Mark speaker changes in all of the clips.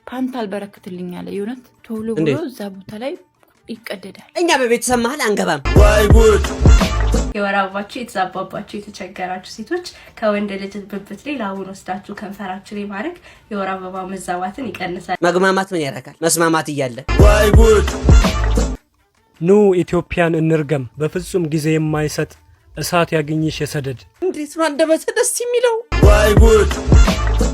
Speaker 1: ፓንት አልበረክትልኝ አለ ይውነት ቶሎ ብሎ እዛ ቦታ ላይ ይቀደዳል።
Speaker 2: እኛ በቤተሰብ መሃል አንገባም።
Speaker 3: ወይ ጉድ!
Speaker 4: የወር አበባችሁ የተዛባባችሁ የተቸገራችሁ ሴቶች ከወንድ ልጅ ብብት ላይ ላቡን ወስዳችሁ ከንፈራችሁ ላይ ማድረግ የወር አበባ መዛባትን ይቀንሳል።
Speaker 2: መግማማት ምን ያደርጋል? መስማማት እያለ
Speaker 3: ወይ ጉድ!
Speaker 5: ኑ ኢትዮጵያን እንርገም። በፍጹም ጊዜ የማይሰጥ እሳት ያገኝሽ የሰደድ።
Speaker 2: እንዴት ነው አንደበተ ደስ የሚለው?
Speaker 3: ወይ ጉድ!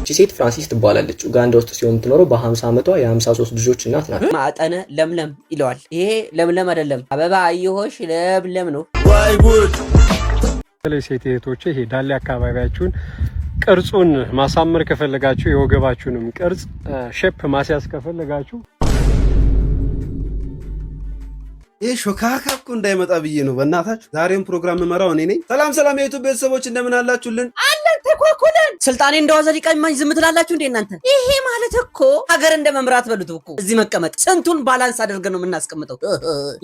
Speaker 6: እቺ ሴት ፍራንሲስ ትባላለች። ኡጋንዳ ውስጥ ሲሆን የምትኖረው በ50 ዓመቷ የ53 ልጆች እናት ናት።
Speaker 2: ማጠነ ለምለም ይለዋል። ይሄ ለምለም አይደለም፣ አበባ አየሆሽ ለምለም ነው።
Speaker 3: ወይ ጉድ!
Speaker 5: ሴት እህቶቼ ይሄ ዳሌ አካባቢያችሁን ቅርጹን ማሳመር ከፈለጋችሁ የወገባችሁንም ቅርጽ ሼፕ ማስያዝ ከፈለጋችሁ
Speaker 7: ይሄ ሾካካ እኮ እንዳይመጣ ብዬ ነው። በእናታችሁ ዛሬም ፕሮግራም መራው እኔ ነኝ። ሰላም የዩቲዩብ ቤተሰቦች እንደምን አላችሁልን?
Speaker 2: አለን ተኳኩለን። ስልጣኔ እንደዋዛ ሊቀማኝ ዝም ትላላችሁ እንዴ እናንተ? ይሄ ማለት እኮ ሀገር እንደ መምራት በሉት እኮ። እዚህ መቀመጥ ስንቱን ባላንስ አድርገን ነው የምናስቀምጠው።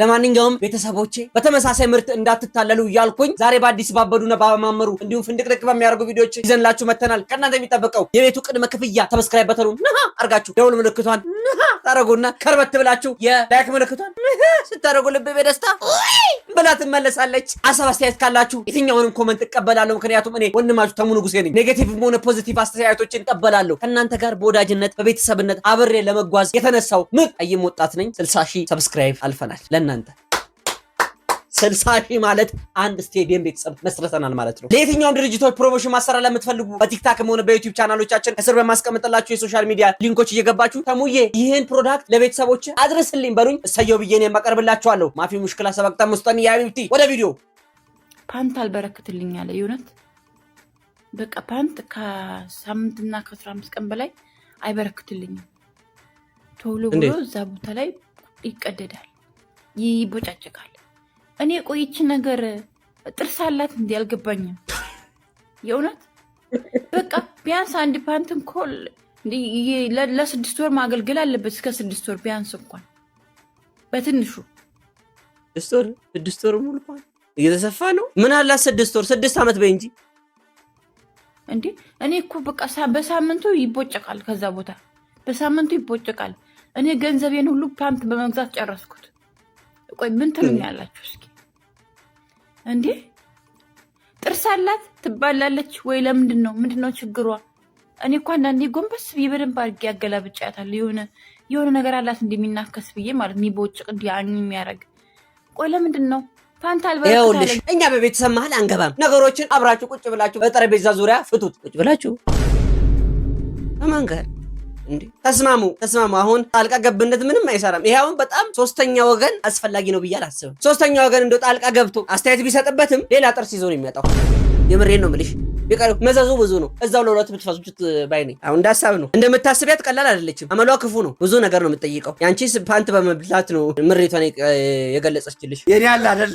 Speaker 2: ለማንኛውም ቤተሰቦቼ በተመሳሳይ ምርት እንዳትታለሉ እያልኩኝ ዛሬ በአዲስ ባበዱና ባማመሩ እንዲሁም ፍንድቅድቅ በሚያደርጉ ቪዲዮዎች ይዘንላችሁ መተናል። ከእናንተ የሚጠበቀው የቤቱ ቅድመ ክፍያ ሰብስክራይብ በተኑን አርጋችሁ ደውል ምልክቷን ታረጉና ከርበት ብላችሁ የላይክ ምልክቷን ስታረጉ ልብ በደስታ ብላ ትመለሳለች። ሐሳብ አስተያየት ካላችሁ የትኛውንም ኮሜንት እቀበላለሁ። ምክንያቱም እኔ ወንድማችሁ ተሙ ንጉሴ ነኝ። ኔጌቲቭም ሆነ ፖዚቲቭ አስተያየቶችን እቀበላለሁ። ከእናንተ ጋር በወዳጅነት በቤተሰብነት አብሬ ለመጓዝ የተነሳው አይም ወጣት ነኝ። 60,000 ሰብስክራይብ አልፈናል። ለእናንተ 60,000 ማለት አንድ ስቴዲየም ቤተሰብ መስርተናል ማለት ነው። ለየትኛውም ድርጅቶች ፕሮሞሽን ማሰራ ለምትፈልጉ በቲክታክም ሆነ በዩቲዩብ ቻናሎቻችን ከስር በማስቀመጥላችሁ የሶሻል ሚዲያ ሊንኮች እየገባችሁ ተሙዬ ይህን ፕሮዳክት ለቤተሰቦች አድርስልኝ በሉኝ። እሰየው ብዬ ነው የማቀርብላችኋለሁ። ማፊ ሙሽክላ ሰበቅታ ሙስጠን ያቢብቲ ወደ ቪዲዮ።
Speaker 1: ፓንት አልበረክትልኝ አለ ይውነት በቃ ፓንት ከሳምንትና ከ15 ቀን በላይ አይበረክትልኝም። ቶሎ ብሎ እዛ ቦታ ላይ ይቀደዳል፣ ይቦጫጭቃል። እኔ ቆይች ነገር ጥርስ አላት እንዴ አልገባኝም። የእውነት በቃ ቢያንስ አንድ ፓንት እንኳን ለ6 ወር ማገልገል አለበት። እስከ 6 ወር ቢያንስ እንኳን በትንሹ
Speaker 2: 6 ወር ሙሉ ፓንት እየተሰፋ ነው። ምን አላት 6 ወር 6 ዓመት በይ እንጂ
Speaker 1: እንዴ። እኔ እኮ በቃ በሳምንቱ ይቦጨቃል፣ ከዛ ቦታ በሳምንቱ ይቦጨቃል። እኔ ገንዘቤን ሁሉ ፓንት በመግዛት ጨረስኩት። ቆይ ምን ትሉኛላችሁ እስኪ? እንዴ ጥርስ አላት ትባላለች ወይ? ምንድነው ችግሯ? እኔ እኮ አንዳንዴ ጎንበስ ብዬ በደንብ አድርጌ ያገላብጫታለሁ። የሆነ ነገር አላት እንደሚናከስ ብዬ ማለት የሚቦጭቅ እንዲያኝ የሚያደርግ። ቆይ ለምንድን ነው ፓንት አልበረክታለች?
Speaker 2: እኛ በቤተሰብ መሃል አንገባም። ነገሮችን አብራችሁ ቁጭ ብላችሁ በጠረጴዛ ዙሪያ ፍቱት። ቁጭ ብላችሁ አማንጋር እንዴ ተስማሙ። አሁን ጣልቃ ገብነት ምንም አይሰራም። ይሄ አሁን በጣም ሶስተኛ ወገን አስፈላጊ ነው ብዬ አላስብም። ሶስተኛ ወገን እንደው ጣልቃ ገብቶ አስተያየት ቢሰጥበትም ሌላ ጥርስ ይዞ ነው የሚመጣው። የምሬን ነው የምልሽ። ቢቀር መዘዙ ብዙ ነው። እዛው ለሁለት ብትፈሱት ባይ ነኝ። አሁን እንዳሳብ ነው። እንደምታስቢያት ቀላል አይደለችም። አመሏ ክፉ ነው። ብዙ ነገር ነው የምትጠይቀው። ያንቺስ ፓንት በመብላት ነው ምሬቷን የገለጸችልሽ። የኔ አለ አይደል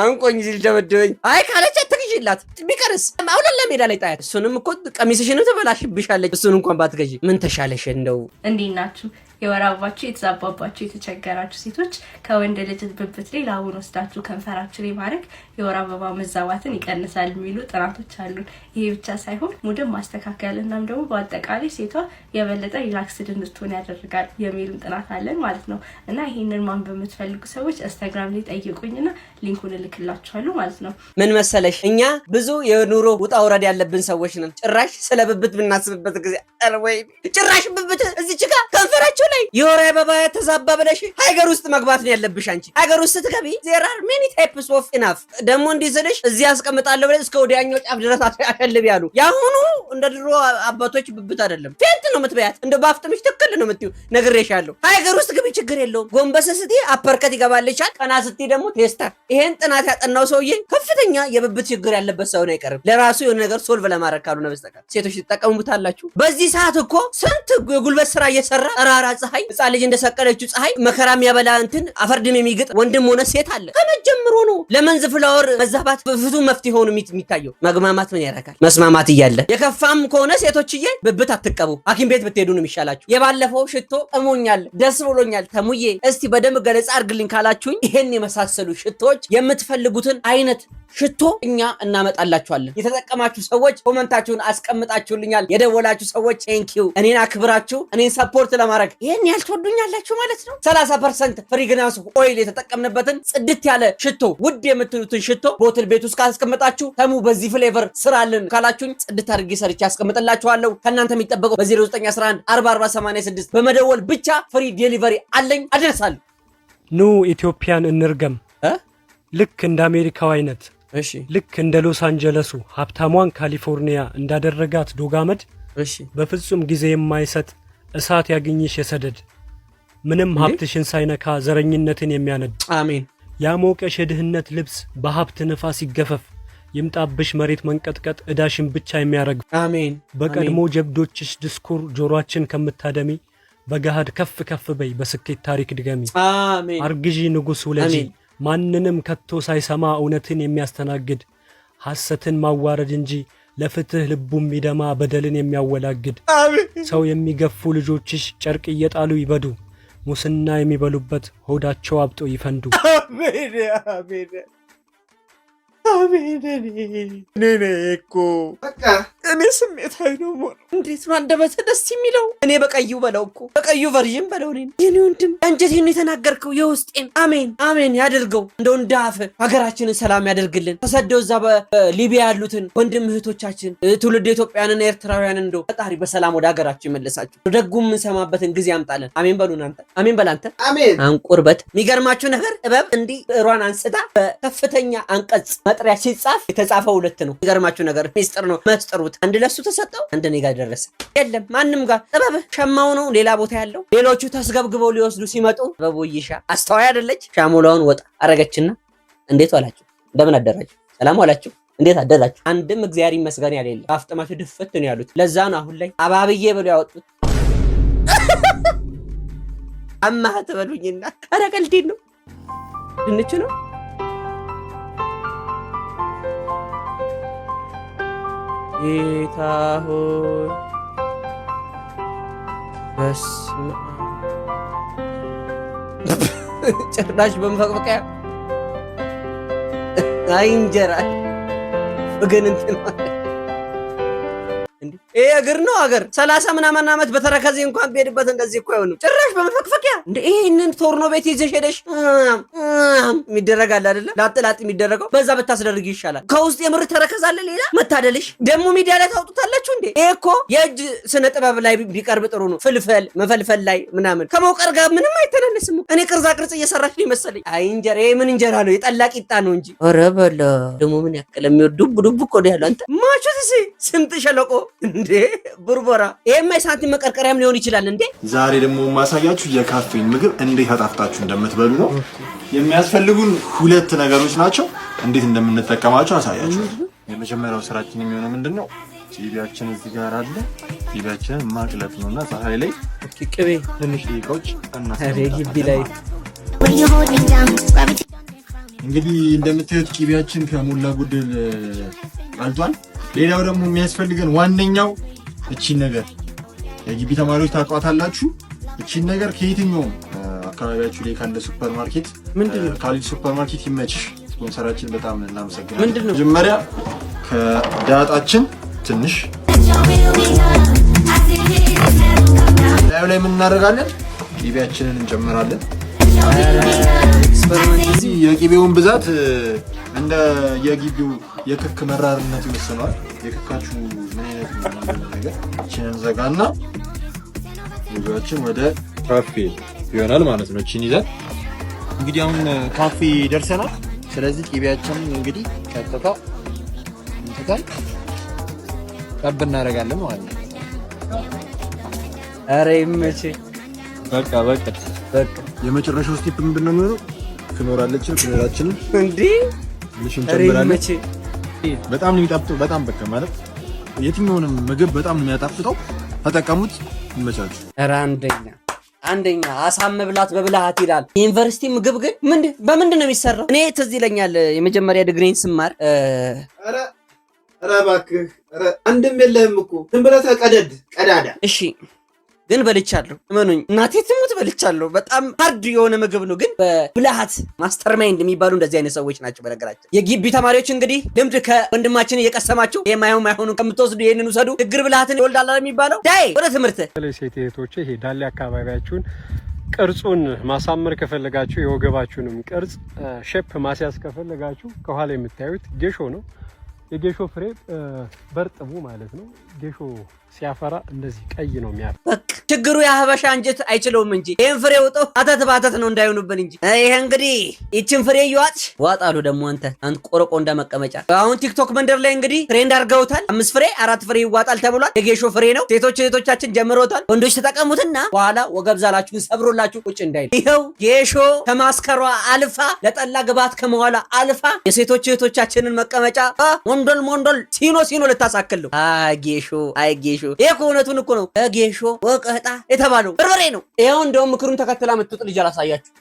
Speaker 2: አንቆኝ ሲል ደበደበኝ። አይ ካለች አትግዢላት። ቢቀርስ አውላላ ሜዳ ላይ ጣያት። እሱንም እኮ ቀሚስሽንም ተበላሽብሻለች። እሱን እንኳን ባትገዢ ምን ተሻለሽ? እንደው
Speaker 4: እንዴት ናችሁ? የወር አበባችሁ የተዛባባችሁ የተቸገራችሁ ሴቶች ከወንድ ልጅ ብብት ላይ ላቡን ወስዳችሁ ከንፈራችሁ ላይ ማድረግ የወር አበባ መዛባትን ይቀንሳል የሚሉ ጥናቶች አሉ። ይሄ ብቻ ሳይሆን ሙድን ማስተካከል እናም ደግሞ በአጠቃላይ ሴቷ የበለጠ ሪላክስድ እንድትሆን ያደርጋል የሚልም ጥናት አለን ማለት ነው። እና ይሄንን ማንበብ የምትፈልጉ ሰዎች ኢንስታግራም ላይ ጠይቁኝና ሊንኩን እልክላችኋለሁ ማለት ነው።
Speaker 2: ምን መሰለሽ እኛ ብዙ የኑሮ ውጣ ውረድ ያለብን ሰዎች ነን። ጭራሽ ስለ ብብት ብናስብበት ጊዜ ወይ ጭራሽ ብብት እዚች ጋር ከንፈራችሁ ላይ የወር አበባ ተዛባ ብለሽ ሀገር ውስጥ መግባት ነው ያለብሽ። አንቺ ሀገር ውስጥ ስትገቢ there are many types of enough ደግሞ እንዲስልሽ እዚህ አስቀምጣለሁ ብለሽ እስከ ወዲያኛው ጫፍ ድረስ አሸልብ ያሉ። ያሁኑ እንደ ድሮ አባቶች ብብት አይደለም ፌንት ነው የምትበያት። እንደ ባፍጥምሽ ትክክል ነው የምትዩ ነግሬሻለሁ። ሀገር ውስጥ ግቢ ችግር የለውም። ጎንበስ ስትይ አፐርከት ይገባልሻል። ቀና ስትይ ደግሞ ቴስታ። ይሄን ጥናት ያጠናው ሰውዬ ከፍተኛ የብብት ችግር ያለበት ሰው ነው አይቀርም። ለራሱ የሆነ ነገር ሶልቭ ለማድረግ ካልሆነ በስተቀር ሴቶች ትጠቀሙታላችሁ። በዚህ ሰዓት እኮ ስንት የጉልበት ስራ እየሰራ ጠራራ ፀሐይ ህፃን ልጅ እንደሰቀለችው ፀሐይ መከራም ያበላ እንትን አፈርድም የሚግጥ ወንድም ሆነ ሴት አለ። ከመጀመሩ ነው ለመንዝ ፍላወር መዛባት ፍቱ መፍትሄ ሆኖ የሚታየው። መግማማት ምን ያደርጋል? መስማማት እያለ የከፋም ከሆነ ሴቶችዬ ብብት አትቀቡ። ሐኪም ቤት ብትሄዱ ነው የሚሻላችሁ። የባለፈው ሽቶ እሞኛል ደስ ብሎኛል ይለኛል ተሙዬ እስቲ በደንብ ገለጻ አድርግልኝ ካላችሁኝ ይሄን የመሳሰሉ ሽቶዎች የምትፈልጉትን አይነት ሽቶ እኛ እናመጣላችኋለን። የተጠቀማችሁ ሰዎች ኮመንታችሁን አስቀምጣችሁልኛል። የደወላችሁ ሰዎች ቴንኪዩ፣ እኔን አክብራችሁ እኔን ሰፖርት ለማድረግ ይሄን ያልተወዱኛላችሁ ማለት ነው። 30% ፍሪግናንስ ኦይል የተጠቀምንበትን ጽድት ያለ ሽቶ ውድ የምትሉትን ሽቶ ቦትል ቤት ውስጥ ካስቀምጣችሁ ተሙ በዚህ ፍሌቨር ስራልን ካላችሁኝ ጽድት አድርጌ ሰርቼ አስቀምጥላችኋለሁ። ከእናንተ የሚጠበቀው በ0911 4486 በመደወል ብቻ ፍሪ ዴሊቨሪ አለኝ አደርሳለሁ።
Speaker 5: ኑ ኢትዮጵያን እንርገም። ልክ እንደ አሜሪካው አይነት
Speaker 2: እሺ፣
Speaker 5: ልክ እንደ ሎስ አንጀለሱ ሀብታሟን ካሊፎርኒያ እንዳደረጋት ዶጋመድ
Speaker 2: እሺ፣
Speaker 5: በፍጹም ጊዜ የማይሰጥ እሳት ያግኝሽ የሰደድ ምንም ሀብትሽን ሳይነካ ዘረኝነትን የሚያነድ
Speaker 2: አሜን።
Speaker 5: ያሞቀሽ የድህነት ልብስ በሀብት ንፋስ ይገፈፍ ይምጣብሽ መሬት መንቀጥቀጥ እዳሽን ብቻ የሚያረግፍ
Speaker 2: አሜን።
Speaker 5: በቀድሞ ጀብዶችሽ ድስኩር ጆሮአችን ከምታደሚ በገሃድ ከፍ ከፍ በይ በስኬት ታሪክ ድገሚ።
Speaker 2: አሜን።
Speaker 5: አርግዢ ንጉሥ ውለጂ ማንንም ከቶ ሳይሰማ እውነትን የሚያስተናግድ ሐሰትን ማዋረድ እንጂ ለፍትህ ልቡም የሚደማ በደልን የሚያወላግድ ሰው የሚገፉ ልጆችሽ ጨርቅ እየጣሉ ይበዱ ሙስና የሚበሉበት ሆዳቸው አብጦ ይፈንዱ።
Speaker 2: አሜን አሜን አሜን። እኔ እኮ በቃ እኔ ስሜታዊ ነው ሞት። እንዴት ነው አንደበትህ ደስ የሚለው? እኔ በቀዩ በለው እኮ በቀዩ ቨርዥን በለው። እኔ የኔ ወንድም አንጀቴን የተናገርከው የውስጤን አሜን አሜን ያድርገው። እንደው እንዳፍ ሀገራችንን ሰላም ያደርግልን። ተሰደው እዛ በሊቢያ ያሉትን ወንድም እህቶቻችን ትውልድ ኢትዮጵያውያንና ኤርትራውያን እንደው ፈጣሪ በሰላም ወደ ሀገራችን ይመልሳችሁ። ደጉም የምንሰማበትን ጊዜ ያምጣልን። አሜን በሉ እናንተ። አሜን በል አንተ። አሜን። አንቁርበት። የሚገርማችሁ ነገር እበብ እንዲህ ሯን አንስታ በከፍተኛ አንቀጽ መጥሪያ ሲጻፍ የተጻፈው ሁለት ነው። የሚገርማችሁ ነገር ሚስጥር ነው። መስጥሩት አንድ ለሱ ተሰጠው አንድ እኔ ጋር ደረሰ። የለም ማንም ጋር ጥበብ ሸማው ነው ሌላ ቦታ ያለው። ሌሎቹ ተስገብግበው ሊወስዱ ሲመጡ ጥበቡ ይሻ አስተዋይ አይደለች። ሻሞላውን ወጣ አረገችና እንዴት ዋላችሁ? እንደምን አደራችሁ? ሰላም ዋላችሁ? እንዴት አደራችሁ? አንድም እግዚአብሔር ይመስገን ያለ አፍጥማችሁ ድፍት ነው ያሉት። ለዛ ነው አሁን ላይ አባብዬ ብለው ያወጡት። አማህ ተበሉኝና ኧረ ቀልዴን ነው ድንች ነው ጌታ ሆይ በስመ አብ ጭራሽ በመፈቅፈቂያ አይ እንጀራ ወገን እንትን እንዴ ይሄ እግር ነው አገር 30 ምናምን ዓመት በተረከዜ እንኳን ቢሄድበት እንደዚህ እኮ አይሆንም። ጭራሽ በመፈቅፈቂያ እንዴ ይሄንን ቶርኖ ቤት ይዘሽ ሄደሽ የሚደረጋል አይደለ? ላጥ የሚደረገው በዛ ብታስደርግ ይሻላል። ከውስጥ የምር ተረከዛለ ሌላ መታደልሽ ደግሞ ሚዲያ ላይ ታውጡታላችሁ እንዴ? ይሄ እኮ የእጅ ስነ ጥበብ ላይ ቢቀርብ ጥሩ ነው። ፍልፈል መፈልፈል ላይ ምናምን ከመውቀር ጋር ምንም አይተናነስም። እኔ ቅርጽ እየሰራች ነው መሰለኝ። አይ እንጀራ ምን እንጀራ ነው? የጠላ ቂጣ ነው እንጂ። ኧረ በለ ደግሞ ምን ያክል የሚወዱ ዱብ እኮ ነው ያለው። አንተ ማቹት እሺ ስምጥ ሸለቆ እንዴ ቡርቦራ ይሄማ የሳንቲም መቀርቀሪያም ሊሆን ይችላል እንዴ።
Speaker 3: ዛሬ ደግሞ ማሳያችሁ የካፌን ምግብ እንዴት አጣፍጣችሁ እንደምትበሉ ነው። የሚያስፈልጉን ሁለት ነገሮች ናቸው። እንዴት እንደምንጠቀማቸው አሳያችሁ። የመጀመሪያው ስራችን የሚሆነው ምንድነው? ቂቤያችን እዚህ ጋር አለ። ቂቤያችንን ማቅለጥ ነውና ፀሐይ ላይ
Speaker 2: ቅቤ
Speaker 3: ትንሽ ደቂቃዎች
Speaker 2: ግቢ ላይ
Speaker 3: እንግዲህ እንደምታዩት ቂቤያችን ከሞላ ጎደል አልቷል። ሌላው ደግሞ የሚያስፈልገን ዋነኛው እቺን ነገር የግቢ ተማሪዎች ታውቋታላችሁ። እቺን ነገር ከየትኛውም አካባቢያችሁ ላይ ካለ ሱፐርማርኬት ካሊድ ሱፐርማርኬት ይመችሽ። ስፖንሰራችን በጣም እናመሰግናለን። መጀመሪያ ከዳጣችን ትንሽ ላዩ ላይ ምን እናደርጋለን? ቂቤያችንን እንጨምራለን። እዚህ የቂቤውን ብዛት እንደ የግቢው የክክ መራርነት ይወስነዋል። የክካችሁ ምን አይነት ነገር እቺን ዘጋና ጉዟችን ወደ ካፌ ይሆናል ማለት ነው። እቺን ይዘን እንግዲህ አሁን ካፌ ደርሰናል። ስለዚህ ቂቤያችንን እንግዲህ ቀጥታ እንተካል ቀብ እናደርጋለን ማለት ነው።
Speaker 2: ኧረ ይመቼ በቃ
Speaker 3: የመጨረሻው ስቴፕ ምንድነው የሚሆነው? ፍኖራችንን
Speaker 2: እንዴ
Speaker 3: እንጨምራለን። በጣም ነው የሚጣፍጠው። በጣም በቃ ማለት የትኛውንም ምግብ በጣም ነው የሚያጣፍጠው። ተጠቀሙት። ይመቻችሁ።
Speaker 2: ኧረ አንደኛ አሳ መብላት በብልሃት ይላል። የዩኒቨርሲቲ ምግብ ግን በምንድን ነው የሚሰራው? እኔ ትዝ ይለኛል የመጀመሪያ ዲግሪን ስማር
Speaker 7: ኧረ እባክህ አንድም የለህም እኮ ዝም ብለህ ቀዳዳ።
Speaker 2: እሺ ግን በልቻለሁ። እመኑኝ እናቴ ትሙት በልቻለሁ። በጣም ሃርድ የሆነ ምግብ ነው፣ ግን በብልሃት ማስተርማይንድ የሚባሉ እንደዚህ አይነት ሰዎች ናቸው። በነገራችን የግቢ ተማሪዎች እንግዲህ ልምድ ከወንድማችን እየቀሰማችሁ የማይሆኑ ከምትወስዱ ይሄንን ውሰዱ። ችግር ብልሃትን ይወልዳል የሚባለው ዳይ ወደ ትምህርት
Speaker 5: ሴት እህቶቼ ይሄ ዳሌ አካባቢያችሁን ቅርጹን ማሳመር ከፈለጋችሁ የወገባችሁንም ቅርጽ ሼፕ ማስያዝ ከፈለጋችሁ ከኋላ የምታዩት ጌሾ ነው። የጌሾ ፍሬ በርጥቡ ማለት ነው። ጌሾ ሲያፈራ እንደዚህ ቀይ ነው የሚያፈራ።
Speaker 2: በቃ ችግሩ የሀበሻ አንጀት አይችለውም እንጂ ይሄን ፍሬ ውጦ አተት ባተት ነው እንዳይሆኑብን እንጂ። ይሄ እንግዲህ ይችን ፍሬ ይዋጥ ዋጣሉ ደግሞ አንተ ቆረቆ እንደመቀመጫ። አሁን ቲክቶክ መንደር ላይ እንግዲህ ትሬንድ አድርገውታል። 5 ፍሬ 4 ፍሬ ይዋጣል ተብሏል። የጌሾ ፍሬ ነው። ሴቶች እህቶቻችን ጀምሮታል። ወንዶች ተጠቀሙትና በኋላ ወገብ ዛላችሁን ሰብሮላችሁ ቁጭ እንዳይል። ይኸው ጌሾ ከማስከሯ አልፋ ለጠላ ግባት ከመኋላ አልፋ የሴቶች እህቶቻችንን መቀመጫ ሞንዶል ሲኖ ልታሳክል ነው። ጌሾ ጌሾ ይሄ እውነቱን እኮ ነው። ጌሾ ወቀጣ የተባለው በርበሬ ነው። ይሄው እንደውም ምክሩን ተከትላ መጥቶ ልጅ አላሳያችሁ።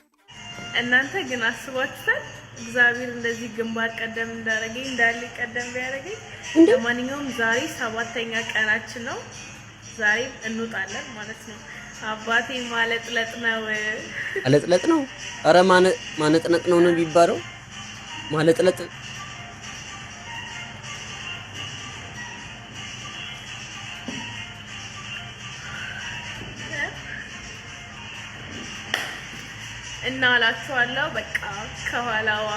Speaker 4: እናንተ ግን አስባችሁታል? እግዚአብሔር እንደዚህ ግንባር ቀደም እንዳረገኝ እንዳለ ቀደም ቢያረገኝ። ለማንኛውም ዛሬ 7ኛ ቀናችን ነው። ዛሬ እንውጣለን ማለት ነው። አባቴ ማለጥለጥ ነው።
Speaker 2: ኧረ ማነጥነጥ ነው የሚባለው። ማለጥለጥ
Speaker 4: እና አላችኋለሁ። በቃ ከኋላዋ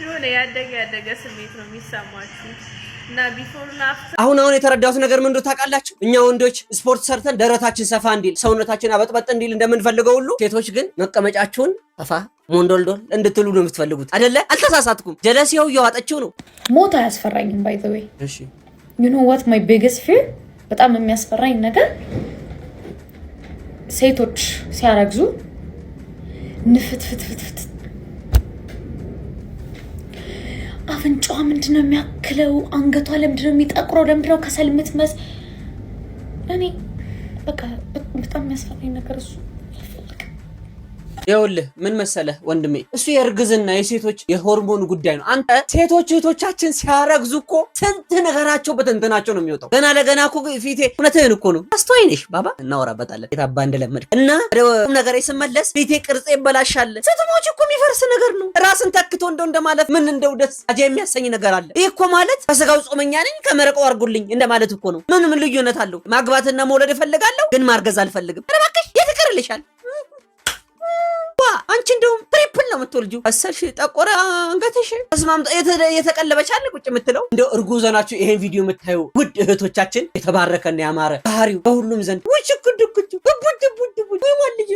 Speaker 4: የሆነ ያደገ ስሜት ነው የሚሰማችሁ። እና ቢፎርና
Speaker 2: አሁን የተረዳሁት ነገር ምን እንደው ታውቃላችሁ? እኛ ወንዶች ስፖርት ሰርተን ደረታችን ሰፋ እንዲል ሰውነታችን አበጥበጥ እንዲል እንደምንፈልገው ሁሉ ሴቶች ግን መቀመጫችሁን ሰፋ ሞንዶልዶል እንድትሉ ነው የምትፈልጉት አይደለ? አልተሳሳትኩም። ጀለሲያው እየዋጠችው ነው።
Speaker 8: ሞት አያስፈራኝም። ባይ ዘ ዌይ
Speaker 2: እሺ
Speaker 8: you know what my biggest fear በጣም የሚያስፈራኝ ነገር ሴቶች ሲያረግዙ ንፍትፍትፍት አፍንጫዋ ምንድነው የሚያክለው? አንገቷ ለምንድነው የሚጠቁረው? ለምንድነው ከሰል የምትመስ? እኔ በቃ በጣም የሚያስፈራኝ ነገር እሱ።
Speaker 2: ይኸውልህ ምን መሰለህ ወንድሜ፣ እሱ የእርግዝና የሴቶች የሆርሞን ጉዳይ ነው። አንተ ሴቶች እህቶቻችን ሲያረግዙ እኮ ስንት ነገራቸው በትንትናቸው ነው የሚወጣው። ገና ለገና እኮ ፊቴ እውነትህን እኮ ነው። አስተዋይ ነሽ ባባ፣ እናወራበታለን የታባ እንደለመድ እና ነገር ስመለስ ፊቴ ቅርጽ ይበላሻል። ስትሞች እኮ የሚፈርስ ነገር ነው። ራስን ተክቶ እንደማለፍ ምን እንደው ደስ አጀ የሚያሰኝ ነገር አለ። ይህ እኮ ማለት ከስጋው ጾመኛ ነኝ ከመረቀው አርጉልኝ እንደማለት እኮ ነው። ምን ልዩነት አለው? ማግባትና መውለድ እፈልጋለሁ ግን ማርገዝ አልፈልግም። እባክሽ የትቀርልሻል አንቺ እንደውም ትሪፕል ነው የምትወልጂው። አሰልሽ ጠቆረ አንገትሽ ተስማምጣ የተቀለበች አለ ቁጭ የምትለው። እንደው እርጉዝ ናችሁ ይሄን ቪዲዮ የምታዩ ውድ እህቶቻችን የተባረከና ያማረ ባህሪው በሁሉም ዘንድ ልጅ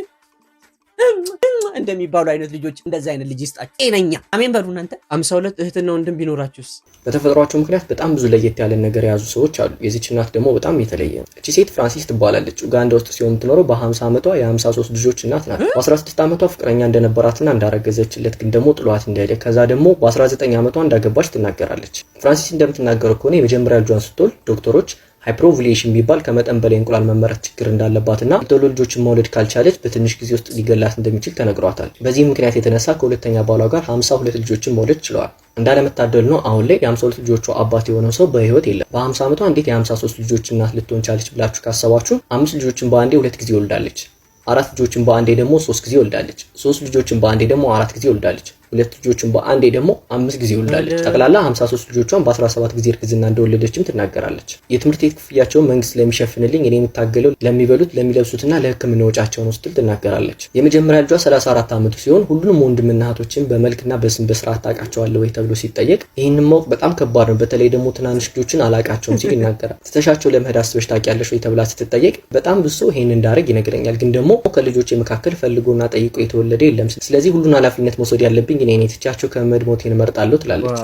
Speaker 2: እንደሚባሉ አይነት ልጆች እንደዛ አይነት ልጅ ይስጣችሁ። ጤነኛ አሜን በሉ እናንተ። 52 እህትና ወንድም ቢኖራችሁስ?
Speaker 6: በተፈጥሯቸው ምክንያት በጣም ብዙ ለየት ያለ ነገር የያዙ ሰዎች አሉ። የዚች እናት ደግሞ በጣም የተለየ ነው። እቺ ሴት ፍራንሲስ ትባላለች። ኡጋንዳ ውስጥ ሲሆን የምትኖረው በ50 ዓመቷ የ53 ልጆች እናት ናት። በ16 ዓመቷ ፍቅረኛ እንደነበራትና እንዳረገዘችለት ግን ደግሞ ጥሏት እንደሄደ ከዛ ደግሞ በ19 ዓመቷ እንዳገባች ትናገራለች። ፍራንሲስ እንደምትናገረው ከሆነ የመጀመሪያ ልጇን ስትወልድ ዶክተሮች ሃይፕሮቪሌሽን ቢባል ከመጠን በላይ እንቁላል መመረት ችግር እንዳለባትና የተወለዱ ልጆችን መውለድ ካልቻለች በትንሽ ጊዜ ውስጥ ሊገላት እንደሚችል ተነግሯታል። በዚህ ምክንያት የተነሳ ከሁለተኛ ባሏ ጋር 52 ልጆችን መውለድ ችለዋል። እንዳለመታደል ነው አሁን ላይ የ52 ልጆቿ አባት የሆነ ሰው በህይወት የለም። በ50 ዓመቷ እንዴት የ53 ልጆች እናት ልትሆን ቻለች ብላችሁ ካሰባችሁ 5 ልጆችን በአንዴ 2 ጊዜ ወልዳለች። 4 ልጆችን በአንዴ ደግሞ 3 ጊዜ ወልዳለች። 3 ልጆችን በአንዴ ደግሞ 4 ጊዜ ወልዳለች። 2 ልጆችን በአንዴ ደግሞ 5 ጊዜ ወልዳለች። ጠቅላላ 53 ልጆቿን በ17 ጊዜ እርግዝና እንደወለደችም ትናገራለች። የትምህርት ቤት ክፍያቸውን መንግስት ለሚሸፍንልኝ እኔ የምታገለው ለሚበሉት ለሚለብሱትና ለሕክምና ወጪያቸው ነው ስትል ትናገራለች። የመጀመሪያ ልጇ 34 ዓመቱ ሲሆን ሁሉንም ወንድምና እህቶችን በመልክና በስም በስርዓት ታውቃቸዋለህ ወይ ተብሎ ሲጠየቅ ይህንን ማወቅ በጣም ከባድ ነው፣ በተለይ ደግሞ ትናንሽ ልጆችን አላውቃቸውም ሲል ይናገራል። ትተሻቸው ለመሄድ አስበሽ ታውቂያለሽ ወይ ተብላ ስትጠየቅ በጣም ብዙ ሰው ይህን እንዳደረግ ይነግረኛል፣ ግን ደግሞ ከልጆቼ መካከል ፈልጎና ጠይቆ የተወለደ የለም። ስለዚህ ሁሉን ኃላፊነት መውሰድ ያለብኝ እኔ ነኝ። ትቻቸው ከመድሞቴን እመርጣለሁ ትላለች።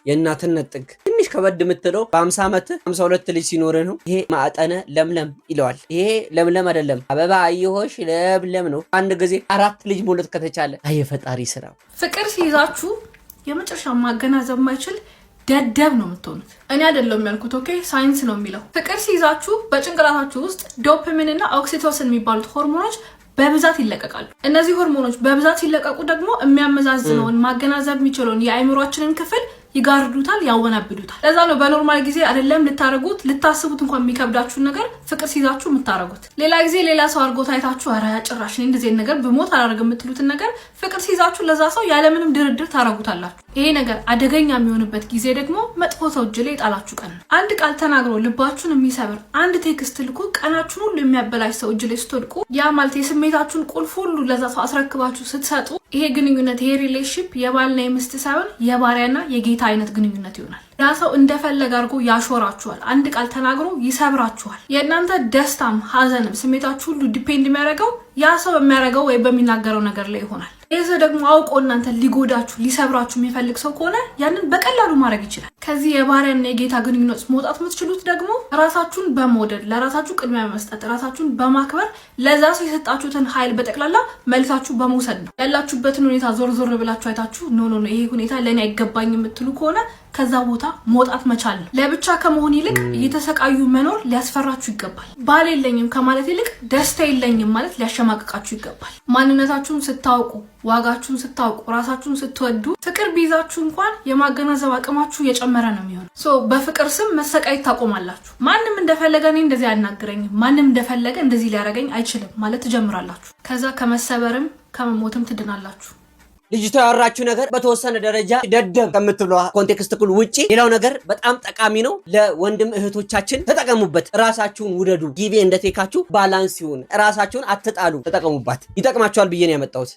Speaker 2: የእናትነት ጥግ ትንሽ ከበድ የምትለው በ50 ዓመት 52 ልጅ ሲኖርህ ነው። ይሄ ማዕጠነ ለምለም ይለዋል። ይሄ ለምለም አይደለም አበባ አየሆሽ ለምለም ነው። አንድ ጊዜ 4 ልጅ መውለድ ከተቻለ አየፈጣሪ ስራ።
Speaker 4: ፍቅር ሲይዛችሁ የመጨረሻ ማገናዘብ የማይችል ደደብ ነው የምትሆኑት። እኔ አይደለም ያልኩት፣ ኦኬ ሳይንስ ነው የሚለው። ፍቅር ሲይዛችሁ በጭንቅላታችሁ ውስጥ ዶፓሚን እና ኦክሲቶሲን የሚባሉት ሆርሞኖች በብዛት ይለቀቃሉ። እነዚህ ሆርሞኖች በብዛት ሲለቀቁ ደግሞ የሚያመዛዝነውን ማገናዘብ የሚችለውን የአእምሮአችንን ክፍል ይጋርዱታል፣ ያወናብዱታል። ለዛ ነው በኖርማል ጊዜ አይደለም ልታረጉት ልታስቡት እንኳን የሚከብዳችሁን ነገር ፍቅር ሲይዛችሁ የምታረጉት። ሌላ ጊዜ ሌላ ሰው አድርጎት አይታችሁ ኧረ ጭራሽ እኔ እንደዚህ ነገር ብሞት አላደርግም የምትሉትን ነገር ፍቅር ሲይዛችሁ ለዛ ሰው ያለምንም ድርድር ታረጉታላችሁ። ይሄ ነገር አደገኛ የሚሆንበት ጊዜ ደግሞ መጥፎ ሰው እጅ ላይ ጣላችሁ ቀን ነው። አንድ ቃል ተናግሮ ልባችሁን የሚሰብር አንድ ቴክስት ልኮ ቀናችሁን ሁሉ የሚያበላሽ ሰው እጅ ላይ ስትወድቁ ያ ማለት የስሜታችሁን ቁልፍ ሁሉ ለዛ ሰው አስረክባችሁ ስትሰጡ ይሄ ግንኙነት ይሄ ሪሌሽንሺፕ የባልና የሚስት ሳይሆን የባሪያና የጌታ አይነት ግንኙነት ይሆናል። ያ ሰው እንደፈለገ አድርጎ ያሾራችኋል። አንድ ቃል ተናግሮ ይሰብራችኋል። የእናንተ ደስታም ሀዘንም ስሜታችሁ ሁሉ ዲፔንድ የሚያደርገው ያ ሰው በሚያደርገው ወይ በሚናገረው ነገር ላይ ይሆናል። ይህ ሰው ደግሞ አውቆ እናንተ ሊጎዳችሁ ሊሰብራችሁ የሚፈልግ ሰው ከሆነ ያንን በቀላሉ ማድረግ ይችላል። ከዚህ የባሪያና የጌታ ግንኙነት መውጣት የምትችሉት ደግሞ ራሳችሁን በመውደድ ለራሳችሁ ቅድሚያ በመስጠት ራሳችሁን በማክበር ለዛ ሰው የሰጣችሁትን ኃይል በጠቅላላ መልሳችሁ በመውሰድ ነው። ያላችሁበትን ሁኔታ ዞር ዞር ብላችሁ አይታችሁ ኖ ይሄ ሁኔታ ለእኔ አይገባኝ የምትሉ ከሆነ ከዛ ቦታ መውጣት መቻል ነው። ለብቻ ከመሆን ይልቅ እየተሰቃዩ መኖር ሊያስፈራችሁ ይገባል። ባል የለኝም ከማለት ይልቅ ደስታ የለኝም ማለት ሊያሸማቅቃችሁ ይገባል። ማንነታችሁን ስታውቁ፣ ዋጋችሁን ስታውቁ፣ ራሳችሁን ስትወዱ ፍቅር ቢይዛችሁ እንኳን የማገናዘብ አቅማችሁ የጨመረ ነው የሚሆነው። በፍቅር ስም መሰቃየት ታቆማላችሁ። ማንም እንደፈለገ እኔ እንደዚህ አያናግረኝም፣ ማንም እንደፈለገ እንደዚህ ሊያደርገኝ አይችልም ማለት ትጀምራላችሁ። ከዛ ከመሰበርም ከመሞትም ትድናላችሁ።
Speaker 2: ልጅቷ ያወራችሁ ነገር በተወሰነ ደረጃ ደደብ ከምትብለው ኮንቴክስት ኩል ውጪ ሌላው ነገር በጣም ጠቃሚ ነው። ለወንድም እህቶቻችን ተጠቀሙበት። ራሳችሁን ውደዱ። ጊዜ እንደቴካችሁ ባላንስ ይሁን። ራሳችሁን አትጣሉ። ተጠቀሙባት። ይጠቅማችኋል ብዬ ነው ያመጣሁት።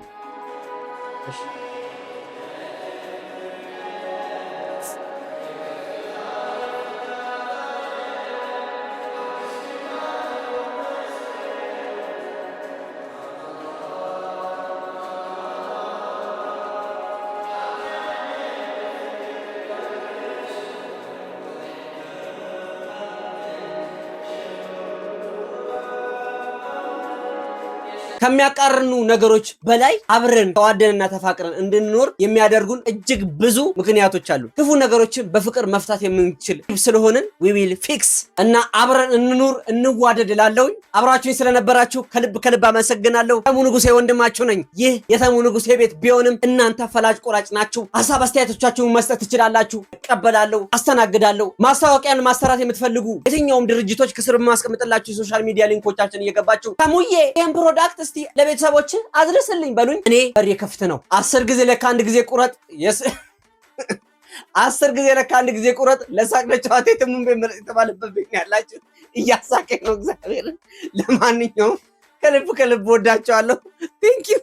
Speaker 2: ከሚያቃርኑ ነገሮች በላይ አብረን ተዋደንና ተፋቅረን እንድንኖር የሚያደርጉን እጅግ ብዙ ምክንያቶች አሉ። ክፉ ነገሮችን በፍቅር መፍታት የምንችል ስለሆነን we will fix እና አብረን እንኑር እንዋደድ እላለሁ። አብራችሁኝ ስለነበራችሁ ከልብ አመሰግናለሁ። ተሙ ንጉሴ ወንድማችሁ ነኝ። ይህ የተሙ ንጉሴ ቤት ቢሆንም እናንተ ፈላጭ ቆራጭ ናችሁ። ሀሳብ አስተያየቶቻችሁን መስጠት ትችላላችሁ። እቀበላለሁ፣ አስተናግዳለሁ። ማስታወቂያን ማሰራት የምትፈልጉ የትኛውም ድርጅቶች ከስር በማስቀምጥላችሁ የሶሻል ሚዲያ ሊንኮቻችን እየገባችሁ ተሙዬ ይሄን ፕሮዳክት እስቲ ለቤተሰቦች አድርስልኝ በሉኝ። እኔ በሬ ከፍት ነው። 10 ጊዜ ለካ አንድ ጊዜ ቁረጥ 10 ጊዜ ለካ አንድ ጊዜ ቁረጥ ለሳቅ ለጨዋታ የተሙን በመረጥ የተባለበት ቤት ያላችሁ እያሳቀኝ ነው እግዚአብሔር። ለማንኛውም ከልብ ወዳችኋለሁ። ቴንክ ዩ